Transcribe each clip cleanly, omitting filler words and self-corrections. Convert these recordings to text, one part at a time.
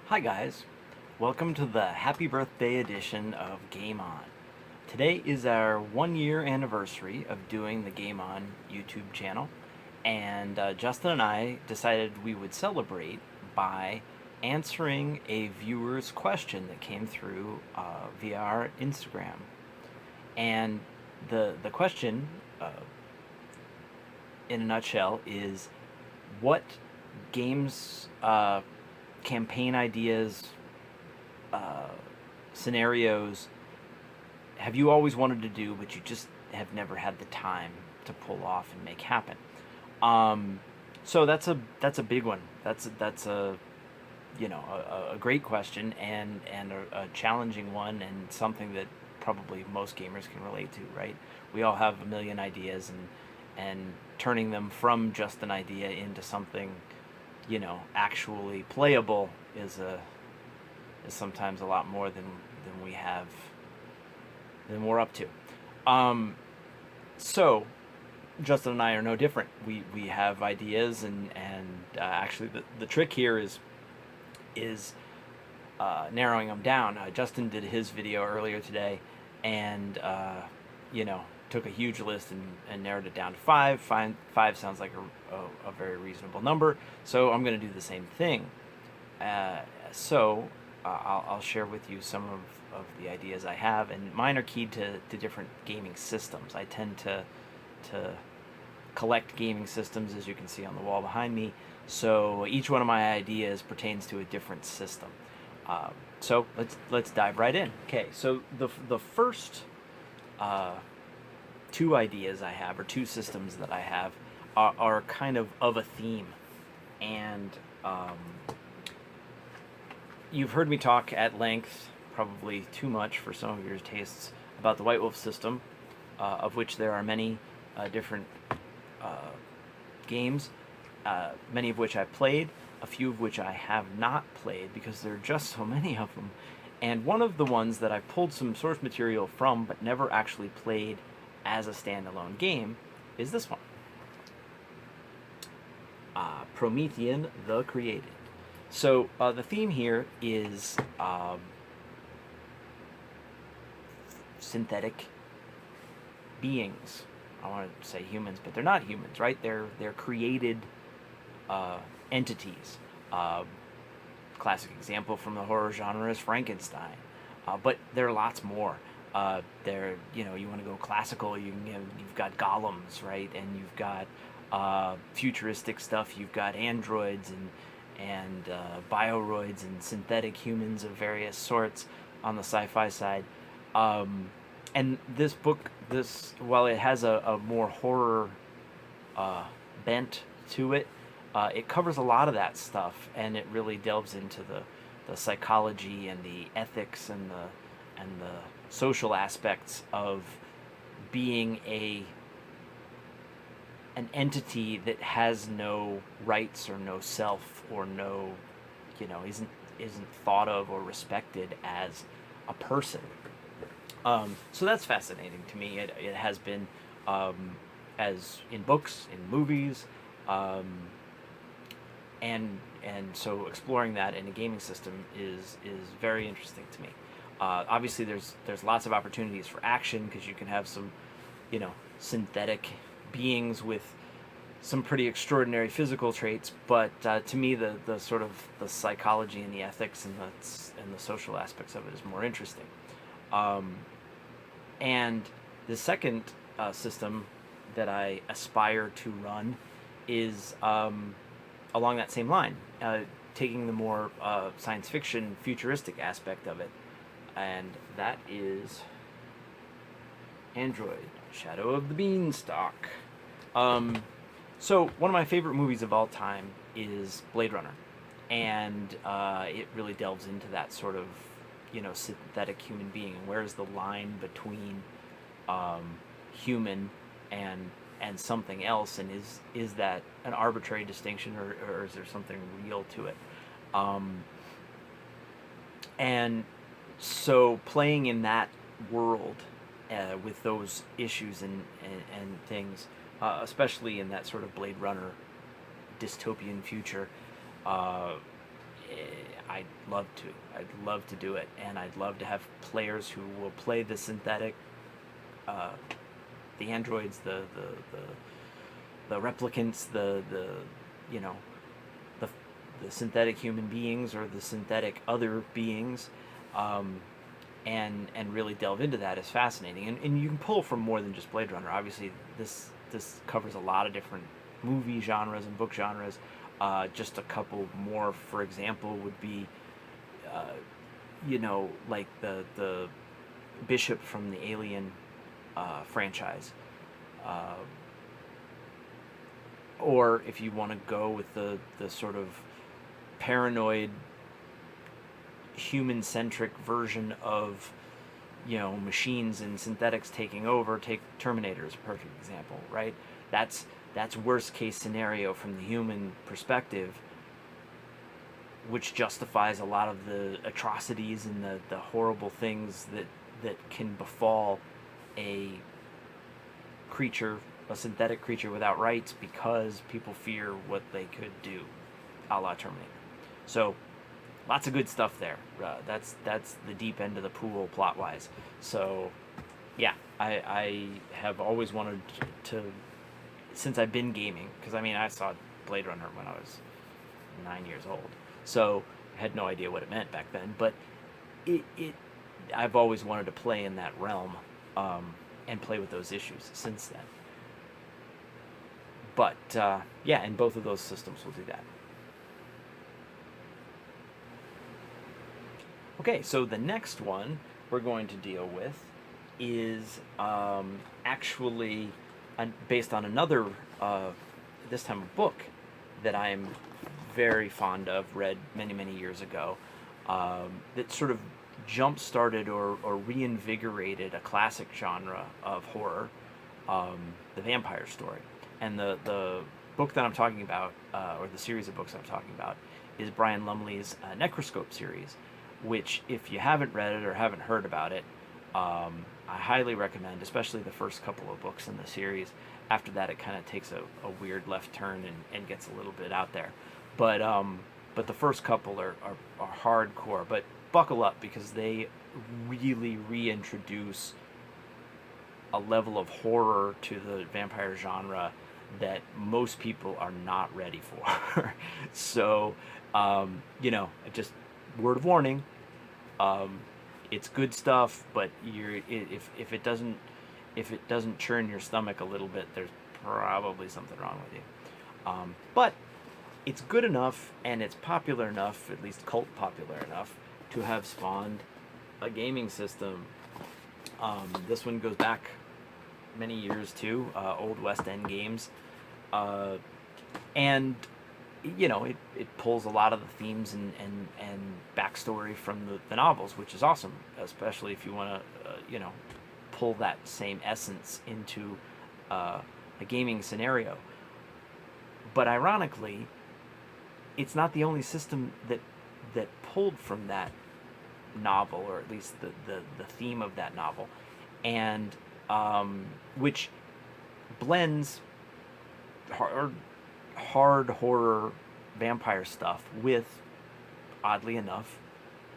Hi guys, welcome to the happy birthday edition of Game On. Today is our 1 year anniversary of doing the Game On YouTube channel, and Justin and I decided we would celebrate by answering a viewer's question that came through via our Instagram. And the question, in a nutshell, is what games, campaign ideas, uh, scenarios have you always wanted to do, but you just have never had the time to pull off and make happen? Um, so that's a big one. That's a a great question and a challenging one and something that probably most gamers can relate to, right? We all have a million ideas and turning them from just an idea into something actually playable is sometimes a lot more than we have than we're up to. Um, so Justin and I are no different. We have ideas and actually the trick here is narrowing them down. Justin did his video earlier today, and you know took a huge list and narrowed it down to five. Five sounds like a very reasonable number, so I'm going to do the same thing. I'll share with you some of the ideas I have, and mine are keyed to different gaming systems. I tend to collect gaming systems, as you can see on the wall behind me. So each one of my ideas pertains to a different system. So let's dive right in. Okay, so the first two ideas I have, or two systems that I have, are kind of a theme, and you've heard me talk at length, probably too much for some of your tastes, about the White Wolf system, of which there are many different games, many of which I've played, a few of which I have not played because there are just so many of them. And one of the ones that I pulled some source material from but never actually played as a standalone game is this one, Promethean the Created. So the theme here is synthetic beings. I want to say humans, but they're not humans, right? They're created entities. Classic example from the horror genre is Frankenstein, but there are lots more. You want to go classical. You've got golems, right? And you've got futuristic stuff. You've got androids and bioroids and synthetic humans of various sorts on the sci-fi side. And this book, while it has a more horror bent to it, it covers a lot of that stuff, and it really delves into the psychology and the ethics and the social aspects of being an entity that has no rights or no self or no, isn't thought of or respected as a person. So that's fascinating to me. It has been, as in books, in movies, and so exploring that in a gaming system is very interesting to me. Obviously, there's lots of opportunities for action because you can have some, synthetic beings with some pretty extraordinary physical traits. But to me, the sort of the psychology and the ethics and the social aspects of it is more interesting. And the second system that I aspire to run is along that same line, taking the more science fiction, futuristic aspect of it, and that is Android: Shadow of the Beanstalk. So one of my favorite movies of all time is Blade Runner, and it really delves into that sort of synthetic human being, and where's the line between human and something else, and is that an arbitrary distinction, or is there something real to it? And so playing in that world with those issues and things, especially in that sort of Blade Runner dystopian future, I'd love to. I'd love to do it, and I'd love to have players who will play the synthetic, uh, the androids, the replicants, the you know the the synthetic human beings or the synthetic other beings, um, and really delve into that is fascinating. And you can pull from more than just Blade Runner. Obviously, this covers a lot of different movie genres and book genres. Just a couple more, for example, would be, uh, like the Bishop from the Alien franchise, uh, or if you want to go with the sort of paranoid human centric version of machines and synthetics taking over. Take Terminator as a perfect example, right? That's worst case scenario from the human perspective, which justifies a lot of the atrocities and the horrible things that can befall a creature, a synthetic creature without rights, because people fear what they could do, a la Terminator. So lots of good stuff there. That's the deep end of the pool plot wise. So yeah, I have always wanted to, since I've been gaming, because I mean I saw Blade Runner when I was 9 years old, so I had no idea what it meant back then. But it I've always wanted to play in that realm, and play with those issues since then. But yeah, and both of those systems will do that. Okay, so the next one we're going to deal with is actually based on another, this time a book that I'm very fond of, read many, many years ago, that sort of jump-started or reinvigorated a classic genre of horror, the vampire story. And the book that I'm talking about, or the series of books I'm talking about, is Brian Lumley's Necroscope series, which, if you haven't read it or haven't heard about it, I highly recommend, especially the first couple of books in the series. After that, it kind of takes a weird left turn and gets a little bit out there. But the first couple are hardcore. But buckle up, because they really reintroduce a level of horror to the vampire genre that most people are not ready for. So, just word of warning, it's good stuff, but if it doesn't churn your stomach a little bit, there's probably something wrong with you. But it's good enough, and it's popular enough, at least cult popular enough, to have spawned a gaming system. This one goes back many years too, old West End games, and it pulls a lot of the themes and backstory from the novels, which is awesome, especially if you want to pull that same essence into a gaming scenario. But ironically, it's not the only system that pulled from that novel, or at least the theme of that novel, and which blends hard horror vampire stuff with, oddly enough,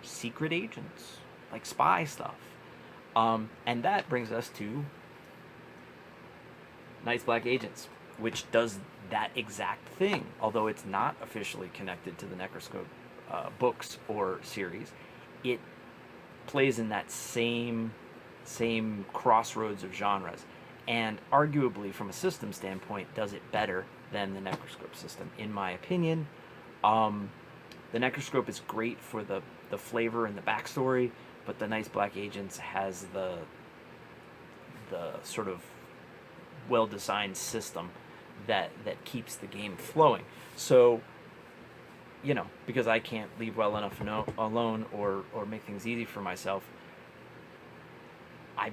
secret agents, like spy stuff. And that brings us to Night's Black Agents, which does that exact thing, although it's not officially connected to the Necroscope books or series. It plays in that same crossroads of genres, and arguably from a system standpoint does it better than the Necroscope system, in my opinion. The Necroscope is great for the flavor and the backstory, but the Night's Black Agents has the sort of well-designed system that keeps the game flowing. So, because I can't leave well enough alone or make things easy for myself, I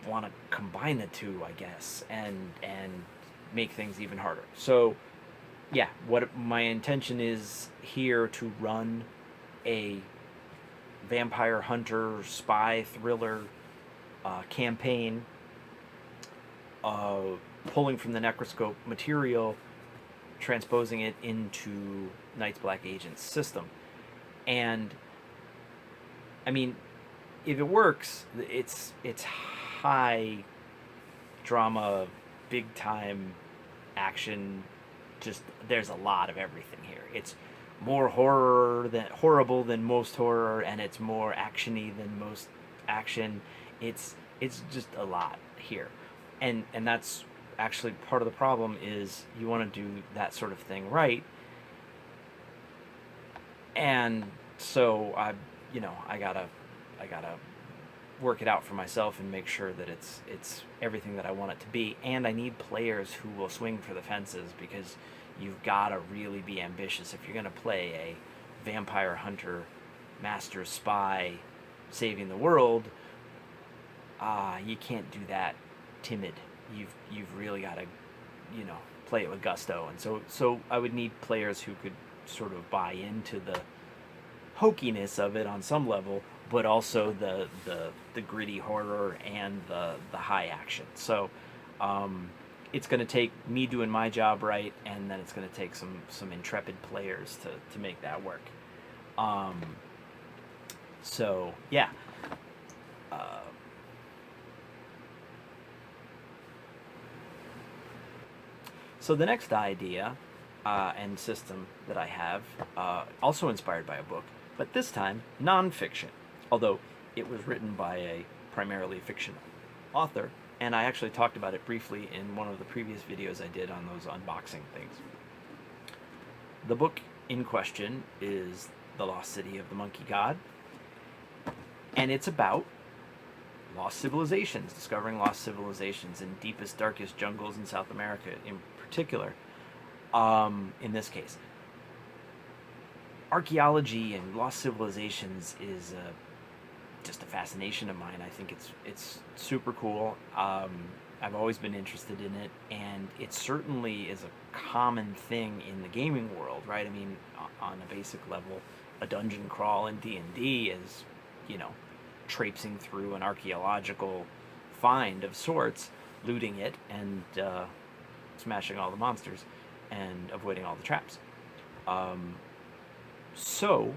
want to combine the two, I guess, and make things even harder. So, yeah, what my intention is here, to run a vampire hunter spy thriller campaign, pulling from the Necroscope material, transposing it into Night's Black Agents system. And I mean, if it works, it's high drama, big time action. Just there's a lot of everything here. It's more horrible than most horror, and it's more actiony than most action. It's just a lot here, and that's actually part of the problem. Is you want to do that sort of thing right, and so I gotta work it out for myself and make sure that it's everything that I want it to be. And I need players who will swing for the fences, because you've got to really be ambitious if you're going to play a vampire hunter, master spy, saving the world. You can't do that timid. You've really got to, play it with gusto. And so I would need players who could sort of buy into the hokiness of it on some level, but also the gritty horror and the high action. So it's going to take me doing my job right, and then it's going to take some intrepid players to make that work. So yeah. So the next idea and system that I have, also inspired by a book, but this time nonfiction, although it was written by a primarily fictional author, and I actually talked about it briefly in one of the previous videos I did on those unboxing things. The book in question is The Lost City of the Monkey God, and it's about lost civilizations, discovering lost civilizations in deepest, darkest jungles in South America in particular. In this case, archaeology and lost civilizations is just a fascination of mine. I think it's super cool. I've always been interested in it, and it certainly is a common thing in the gaming world, right? I mean, on a basic level, a dungeon crawl in D&D is, traipsing through an archaeological find of sorts, looting it, and smashing all the monsters, and avoiding all the traps. So,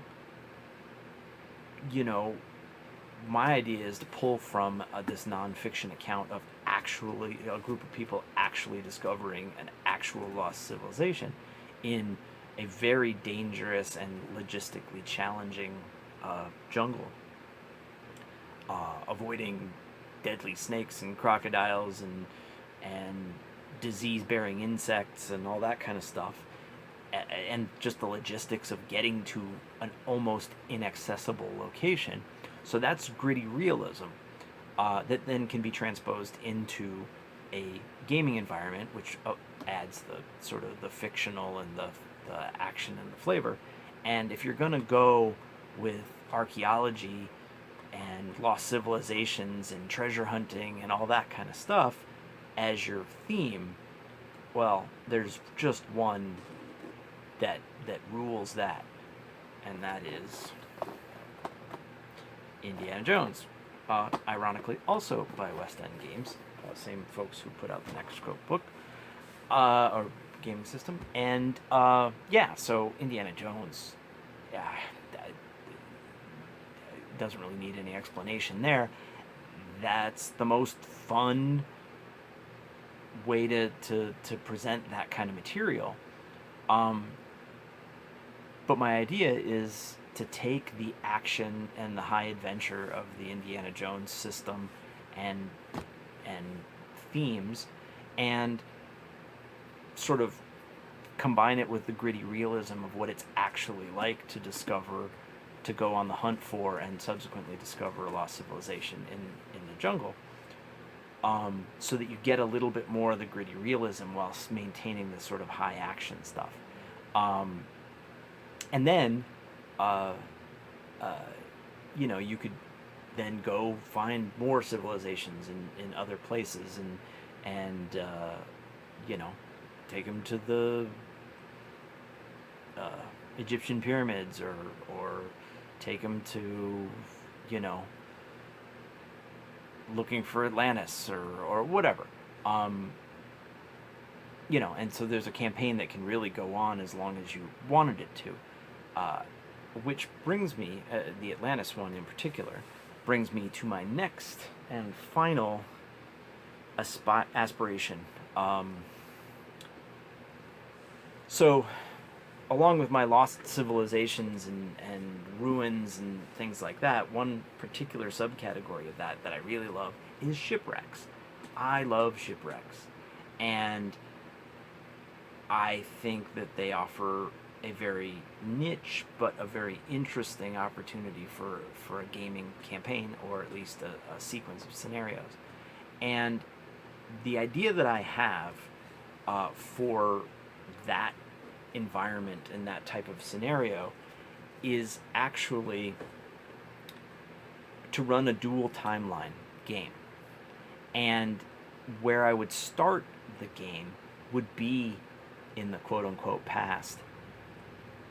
my idea is to pull from this nonfiction account of actually a group of people actually discovering an actual lost civilization in a very dangerous and logistically challenging jungle, avoiding deadly snakes and crocodiles and disease-bearing insects and all that kind of stuff, and just the logistics of getting to an almost inaccessible location. So that's gritty realism that then can be transposed into a gaming environment, which adds the sort of the fictional and the action and the flavor. And if you're going to go with archaeology and lost civilizations and treasure hunting and all that kind of stuff as your theme, well, there's just one that rules that, and that is Indiana Jones. Ironically, also by West End Games, same folks who put out the Necroscope book, or gaming system. And so Indiana Jones, doesn't really need any explanation there. That's the most fun way to present that kind of material. But my idea is to take the action and the high adventure of the Indiana Jones system and themes, and sort of combine it with the gritty realism of what it's actually like to discover, to go on the hunt for, and subsequently discover a lost civilization in the jungle. So that you get a little bit more of the gritty realism whilst maintaining this sort of high action stuff. And then, you could then go find more civilizations in other places, and take them to the Egyptian pyramids, or take them to, looking for Atlantis or whatever. And so there's a campaign that can really go on as long as you wanted it to. which brings me, the Atlantis one in particular, brings me to my next and final aspiration. Um, so, along with my lost civilizations and ruins and things like that, one particular subcategory of that I really love is shipwrecks. I love shipwrecks. And I think that they offer a very niche but a very interesting opportunity for a gaming campaign, or at least a sequence of scenarios. And the idea that I have for that environment and that type of scenario is actually to run a dual timeline game. And where I would start the game would be in the quote-unquote past,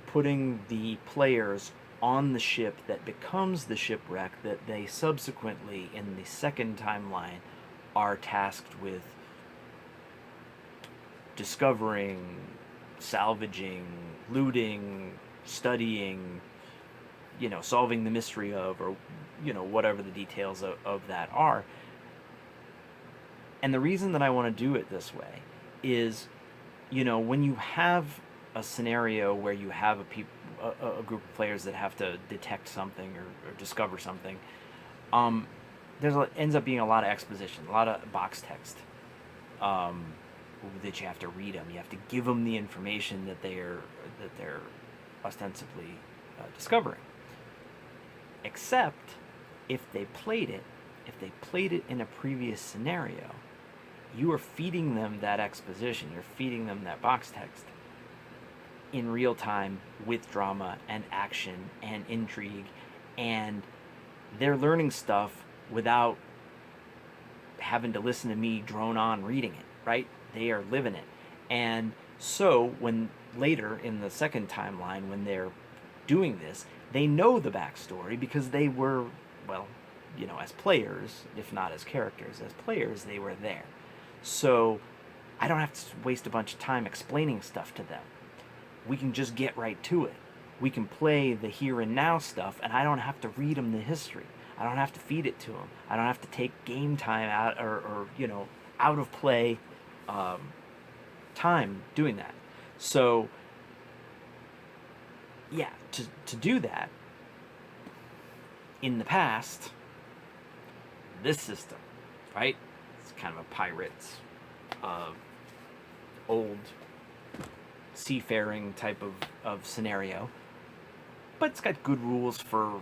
putting the players on the ship that becomes the shipwreck that they subsequently, in the second timeline, are tasked with discovering, salvaging, looting, studying, solving the mystery of, or, whatever the details of that are. And the reason that I want to do it this way is, when you have a scenario where you have a group of players that have to detect something or discover something, ends up being a lot of exposition, a lot of box text that you have to read them. You have to give them the information that they're ostensibly discovering. Except if they played it in a previous scenario, you are feeding them that exposition, you're feeding them that box text in real time with drama and action and intrigue, and they're learning stuff without having to listen to me drone on reading it, right? They are living it. And so when later in the second timeline, when they're doing this, they know the backstory because they were, well, as players, if not as characters, as players, they were there. So I don't have to waste a bunch of time explaining stuff to them. We can just get right to it. We can play the here and now stuff, and I don't have to read them the history. I don't have to feed it to them. I don't have to take game time out or out of play time doing that. So yeah, to do that, in the past, this system, right? It's kind of a pirate's old seafaring type of scenario, but it's got good rules for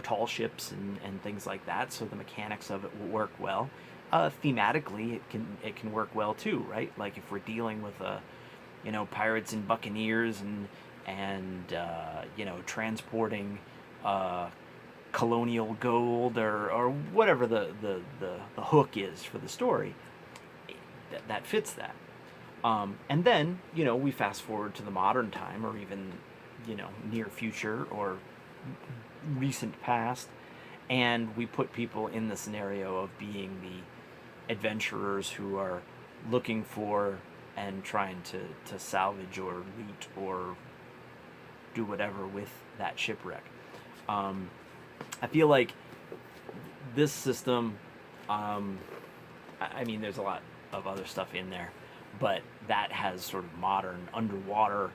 tall ships and things like that, so the mechanics of it will work well. Thematically, it can work well too, right? Like if we're dealing with pirates and buccaneers and transporting colonial gold or whatever the hook is for the story, that fits that. And then we fast forward to the modern time, or even near future or recent past, and we put people in the scenario of being the adventurers who are looking for and trying to salvage or loot or do whatever with that shipwreck. I feel like this system, I mean, there's a lot of other stuff in there, but that has sort of modern underwater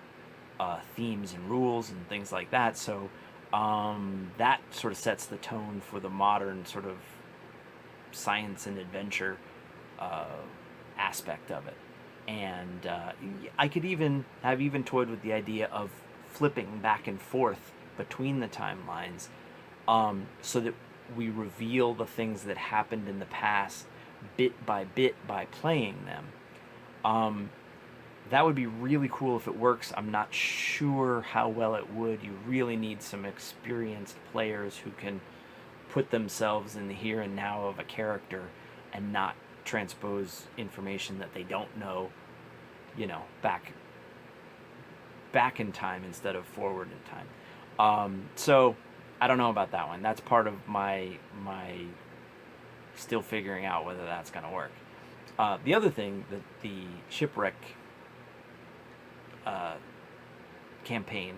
themes and rules and things like that. So that sort of sets the tone for the modern sort of science and adventure aspect of it. And I could have even toyed with the idea of flipping back and forth between the timelines, so that we reveal the things that happened in the past bit by playing them. That would be really cool if it works. I'm not sure how well it would. You really need some experienced players who can put themselves in the here and now of a character and not transpose information that they don't know, back in time instead of forward in time. So I don't know about that one. That's part of my still figuring out whether that's going to work. The other thing that the Shipwreck campaign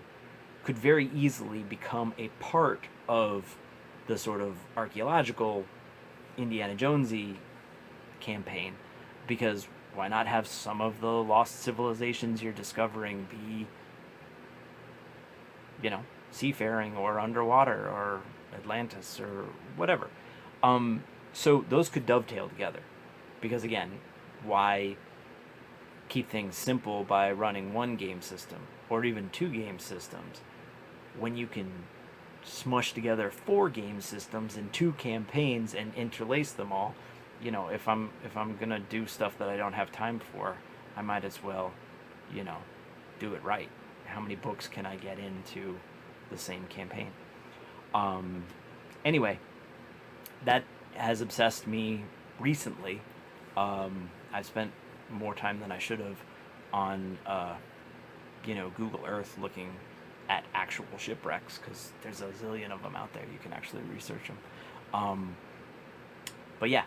could very easily become a part of the sort of archaeological Indiana Jonesy campaign, because why not have some of the lost civilizations you're discovering be, seafaring or underwater or Atlantis or whatever. So those could dovetail together, because again, why keep things simple by running one game system or even two game systems when you can smush together four game systems and two campaigns and interlace them all? If I'm gonna do stuff that I don't have time for, I might as well, do it right. How many books can I get into the same campaign? Anyway, that has obsessed me recently. I've spent more time than I should have on, Google Earth looking at actual shipwrecks, because there's a zillion of them out there. You can actually research them. But yeah,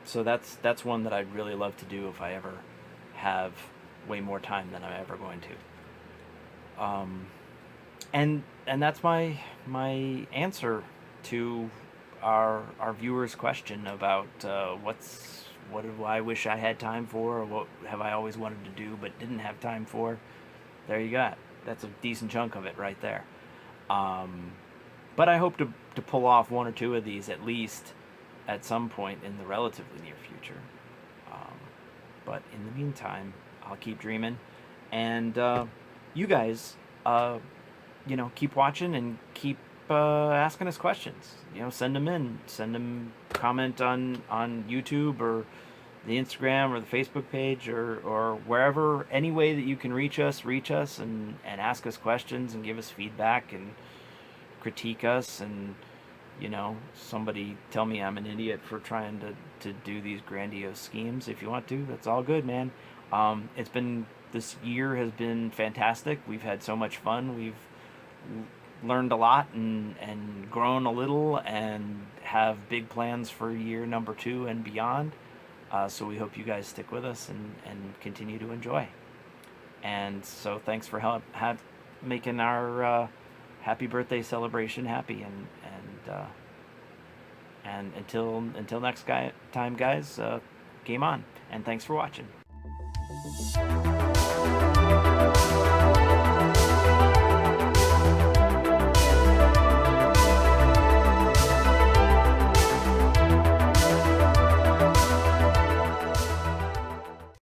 so that's one that I'd really love to do if I ever have way more time than I'm ever going to. And that's my answer to our viewers' question about what do I wish I had time for, or what have I always wanted to do but didn't have time for. There you got. That's a decent chunk of it right there. But I hope to pull off one or two of these at least at some point in the relatively near future. But in the meantime, I'll keep dreaming, and you guys, keep watching and keep asking us questions. Send them in. Send them, comment on YouTube or the Instagram or the Facebook page or wherever, any way that you can reach us and ask us questions and give us feedback and critique us, and somebody tell me I'm an idiot for trying to do these grandiose schemes. If you want to, that's all good, man. This year has been fantastic. We've had so much fun. We've learned a lot and grown a little, and have big plans for year number 2 and beyond. So we hope you guys stick with us and continue to enjoy. And so thanks for making our happy birthday celebration happy. And until next time, guys, game on. And thanks for watching.